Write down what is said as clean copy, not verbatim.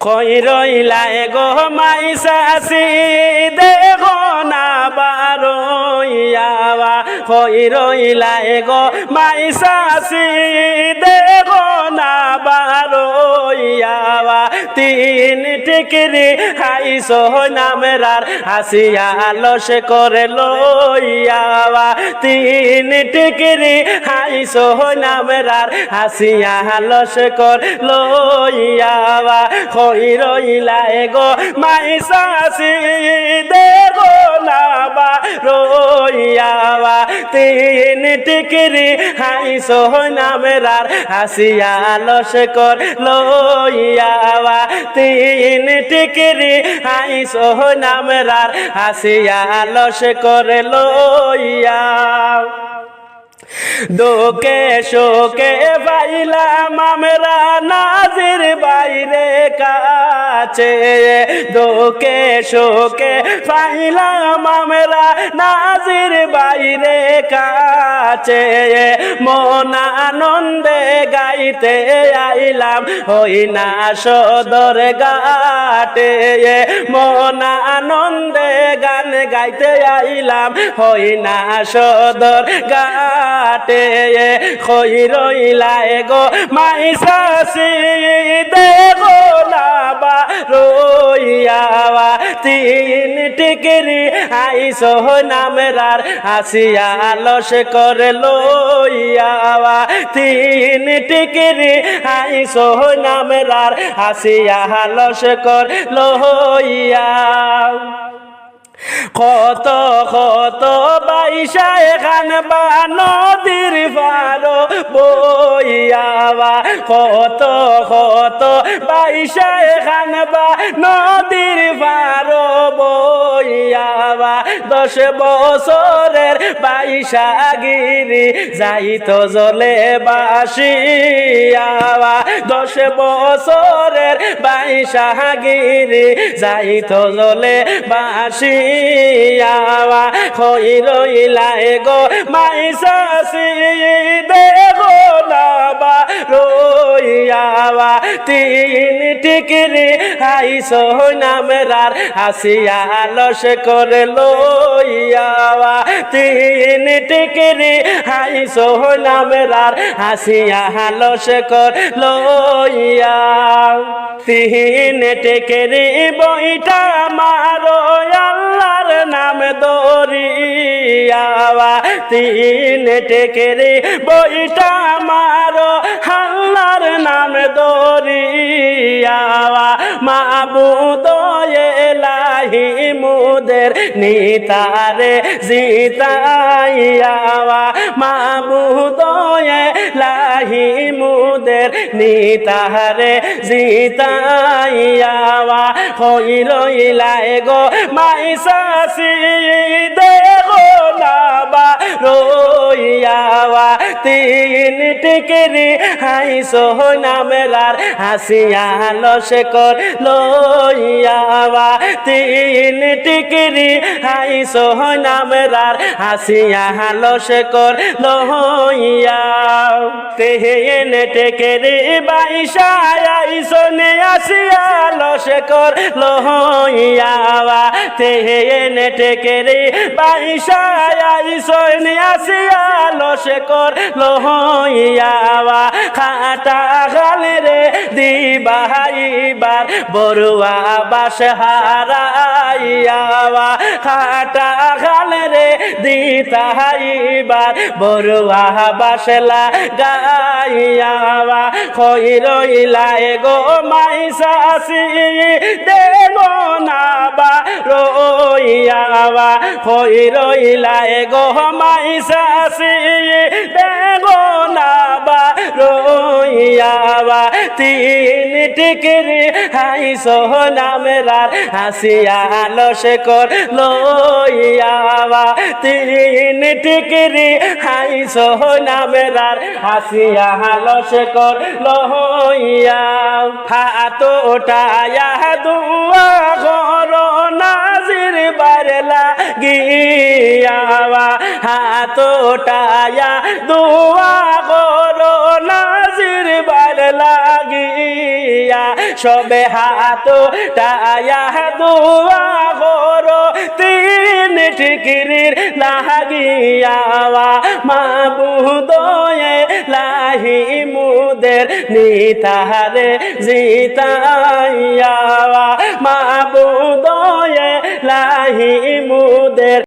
কই রইলাই গো মাইসাসি দেখো না বারইয়াওয়া কই রইলাই গো মাইসাসি দেখো না বারইয়াওয়া তিন টিকরি হাইসো নামরার হাসিয়া লস করে লইয়াওয়া তিন টিকরি হাইসো নামরার হাসিয়া লস কর লইয়াওয়া কই রইলাই গো মাইসাসি দেখো না বারইয়াওয়া তিন টিকরি হাইসো নামরার হাসিয়া লস কর লইয়াওয়া তিন টিকরি হাইসো নামরার হাসিয়া লস কর লইয়া দোকে শোকে পাইলাম আমরা নাজির বাইরে কাছে দোকে শোকে পাইলাম আমরা নাজির বাইরে কাছে মন আনন্দে গাইতে আইলাম হই না সদর ঘাটে মন আনন্দে গান গাইতে আইলাম হই না সদর ঘাটে কই রইলাই গো মাইসাসি দেখো না বারইয়াওয়া তিন টিকরি আইসো নামরার হাসিয়া লস করে লইয়াওয়া তিন টিকরি আইসো নামরার হাসিয়া লস কর লইয়া কত কত বাইশা এখান বা নদীর পারো বইয়াওয়া কত কত বাইশা এখান বা নদীর পারো বইয়াওয়া 10 বছরের বাইশা গিরি যাইতো জলে বাসিয়াওয়া 10 বছরের বাইশা গিরি যাইতো জলে বাসি আওয়া কই রইলাই গো মাইসাসি দেখো না বারইয়াওয়া তিন টিকরি আইসো নামরার হাসিয়া লস করে লইয়াওয়া তিন টিকরি আইসো নামরার হাসিয়া লস কর লইয়া তিন টিকরি বইটা মারো আল্লাহর নাম দরিয়াওয়া তিন টিকরি বইটা মারো আল্লাহর নাম দরিয়াওয়া মাবুদ এলাহি মুদের নিতারে জিতাইয়াওয়া মাবুদ এলাহি মুদের নিতারে জিতাইয়াওয়া কই রইলাই গো মাইসাসি দেখো না বারইয়াওয়া তিন টিকরি হাইসো নামরার হাসিয়া লস কর লইয়াওয়া তিন টিকরি হাইসো নামরার হাসিয়া লস কর লইয়া তিন টিকরি বাইশা আইসো নে হাসিয়া লস কর লইয়াওয়া তিন টিকরি বাইশা আইসো নে হাসিয়া লস কর লইয়াওয়া খাটা গালে রে দিবাইবার বড়ুয়া বাস হারাইয়াওয়া খাটা গালে রে দিতাইবার বড়ুয়া বাস লাগাইয়াওয়া কই রইলাই গো মাইসাসি দেখো না বারইয়াওয়া কই রইলাই গো মাইসাসি দেখো না বারইয়াওয়া তিন টিকরি হাইসো নামরার হাসিয়া লস কর লইয়াওয়া তিন টিকরি হাইসো নামরার হাসিয়া লস কর লইয়া হাত ওঠায়া দুয়া করো নাজির বারলা গিয়াওয়া হাত ওঠায়া দুয়া করো নাজির বার লাগিয়া সবে হাত টায়া দোয়া করো তিন ঠিকরির লাগিয়া মাবুদ লাহি মুদের নিতারে জিতা